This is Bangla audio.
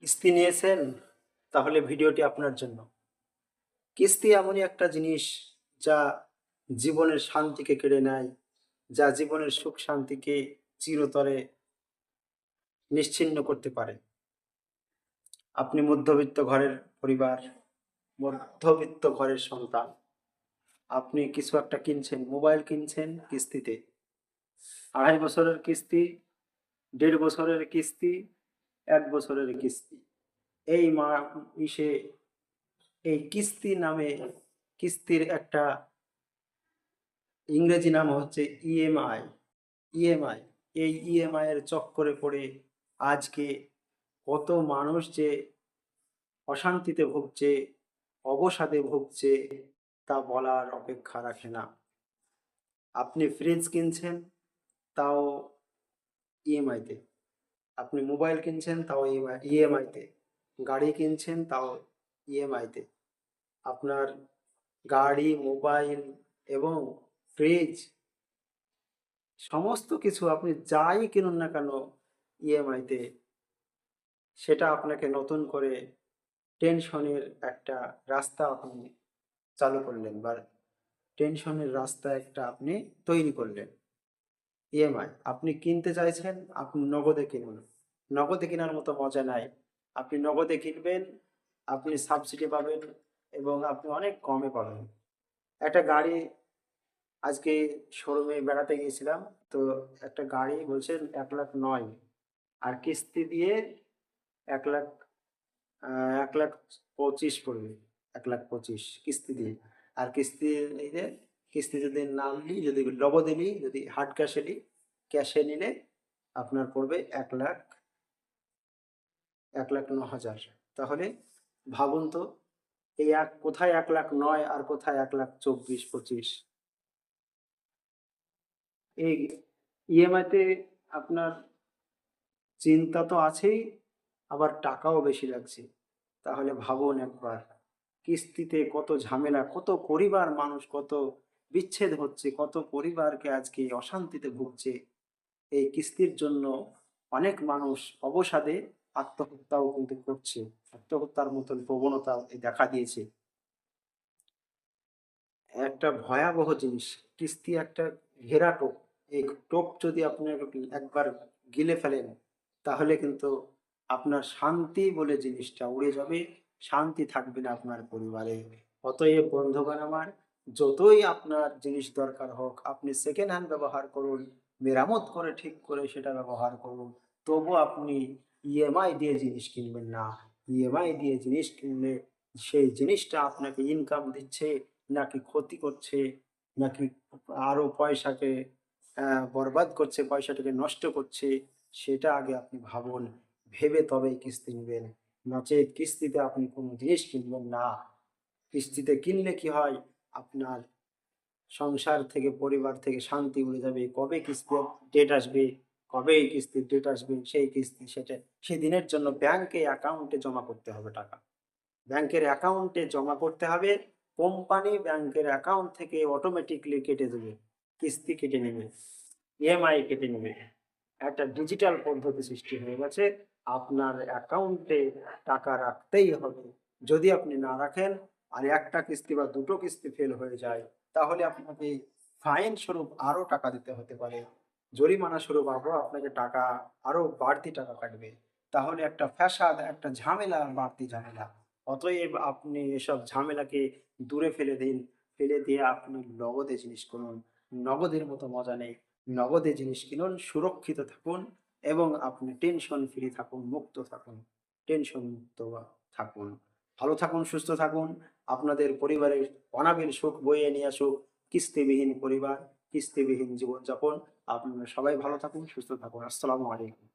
কিস্তি নিয়েছেন? তাহলে ভিডিওটি আপনার জন্য। কিস্তি এমনই একটা জিনিস যা জীবনের শান্তিকে কেড়ে নেয়, যা জীবনের সুখ শান্তিকে চিরতরে নিশ্চিহ্ন করতে পারে। আপনি মধ্যবিত্ত ঘরের পরিবার, মধ্যবিত্ত ঘরের সন্তান। আপনি কিছু একটা কিনছেন, মোবাইল কিনছেন কিস্তিতে। ২.৫ বছরের কিস্তি, ১.৫ বছরের কিস্তি, ১ বছরের কিস্তি। এই ইসে এই কিস্তি নামে কিস্তির একটা ইংরেজি নাম হচ্ছে ইএমআই। ইএমআই এই ইএমআই এর চক্করে পড়ে আজকে কত মানুষ যে অশান্তিতে ভুগছে, অবসাদে ভুগছে, তা বলার অপেক্ষা রাখে না। আপনি ফ্রিজ কিনছেন, তাও ইএমআইতে। আপনি মোবাইল কিনছেন, তাও ইএমআইতে। গাড়ি কিনছেন, তাও ইএমআইতে। আপনার গাড়ি, মোবাইল এবং ফ্রিজ সমস্ত কিছু আপনি যাই কিনুন না কেন ইএমআইতে, সেটা আপনাকে নতুন করে টেনশনের একটা রাস্তা আপনি চালু করলেন, বা টেনশনের রাস্তা একটা আপনি তৈরি করলেন। ইএমআই আপনি কিনতে চাইছেন, আপনি নগদে কিনুন। নগদে কেনার মতো মজা নাই। আপনি নগদে কিনবেন, আপনি সাবসিডি পাবেন এবং আপনি অনেক কমে পাবেন। একটা গাড়ি আজকে শোরুমে বেড়াতে গিয়েছিলাম, তো একটা গাড়ি বলছেন ১,০০,০০০ আর কিস্তি দিয়ে ১,০০,০০০ ১,২৫,০০০ পড়বে। ১,২৫,০০০ কিস্তি দিয়ে। আর কিস্তি নিলে, কিস্তি যদি না নিই, যদি নগদে নিই, যদি হার্ড ক্যাশে নিই, ক্যাশে নিলে আপনার পড়বে ১,০০,০০০। তাহলে ভাবুন তো, এই কোথায় ১,০০,০০০ আর কোথায় ১,২৪,২৫। এই ইএমআইতে আপনার চিন্তা তো আছেই, আবার টাকাও বেশি লাগছে। তাহলে ভাবুন একবার, কিস্তিতে কত ঝামেলা, কত পরিবার, মানুষ কত বিচ্ছেদ হচ্ছে, কত পরিবারকে আজকে অশান্তিতে ভুগছে এই কিস্তির জন্য। অনেক মানুষ অবসাদে আত্মহত্যাও কিন্তু করছে। আত্মহত্যার মতন প্রবণতা দেখা দিয়েছে। একটা ভয়াবহ জিনিস। কিস্তি একটা ঘেরা টোপ। এই টোপ যদি আপনি একবার গিলে ফেলেন, তাহলে কিন্তু আপনার শান্তি বলে জিনিসটা উড়ে যাবে। শান্তি থাকবে না আপনার পরিবারে। অতএব বন্ধুগণ আমার, যতই আপনার জিনিস দরকার হোক, আপনি সেকেন্ড হ্যান্ড ব্যবহার করুন, মেরামত করে ঠিক করে সেটা ব্যবহার করুন। তবু আপনি ইএমআই দিয়ে জিনিস কিনবেন না। ইএমআই দিয়ে জিনিস কিনলে সেই জিনিসটা আপনাকে ইনকাম দিচ্ছে নাকি ক্ষতি করছে, নাকি আরো পয়সাকে বরবাদ করছে, পয়সাটাকে নষ্ট করছে, সেটা আগে আপনি ভাবুন। ভেবে তবেই কিস্তি নিবেন। নচেৎ কিস্তিতে আপনি কোনো জিনিস কিনবেন না। কিস্তিতে কিনলে কি হয়, আপনার সংসার থেকে, পরিবার থেকে শান্তি উড়ে যাবে। কবে কিস্তির ডেট আসবে, কবে এই কিস্তির ডেট আসবে, সেই কিস্তি সেটা সেদিনের জন্য ব্যাংকে অ্যাকাউন্টে জমা করতে হবে টাকা। ব্যাংকের অ্যাকাউন্টে জমা করতে হবে। কোম্পানি ব্যাংকের অ্যাকাউন্ট থেকে অটোমেটিকলি কেটে দেবে, কিস্তি কেটে নেবে, ইএমআই কেটে নেবে। একটা ডিজিটাল পদ্ধতি সৃষ্টি হয়ে গেছে। আপনার অ্যাকাউন্টে টাকা রাখতেই হবে। যদি আপনি না রাখেন, আর একটা কিস্তি বা দুটো কিস্তি ফেল হয়ে যায়, তাহলে আপনাকে ফাইন স্বরূপ আরো টাকা দিতে হতে পারে। জরিমানা স্বরূপ আরো আপনাকে টাকা, আরো বাড়তি টাকা কাটবে। তাহলে একটা ফ্যাসাদ, একটা ঝামেলা, বাড়তি ঝামেলা। অতএব আপনি এসব ঝামেলাকে দূরে ফেলে দিন। ফেলে দিয়ে আপনি নগদে জিনিস কিনুন। নগদের মতো মজা নেই। নগদে জিনিস কিনুন, সুরক্ষিত থাকুন এবং আপনি টেনশন ফ্রি থাকুন, মুক্ত থাকুন, টেনশন মুক্ত থাকুন। ভালো থাকুন, সুস্থ থাকুন। আপনাদের পরিবারের অনাবিল সুখ বয়ে নিয়ে আসুক কিস্তিবিহীন পরিবার, কিস্তিবিহীন জীবনযাপন। আপনারা সবাই ভালো থাকুন, সুস্থ থাকুন। আসসালামু আলাইকুম।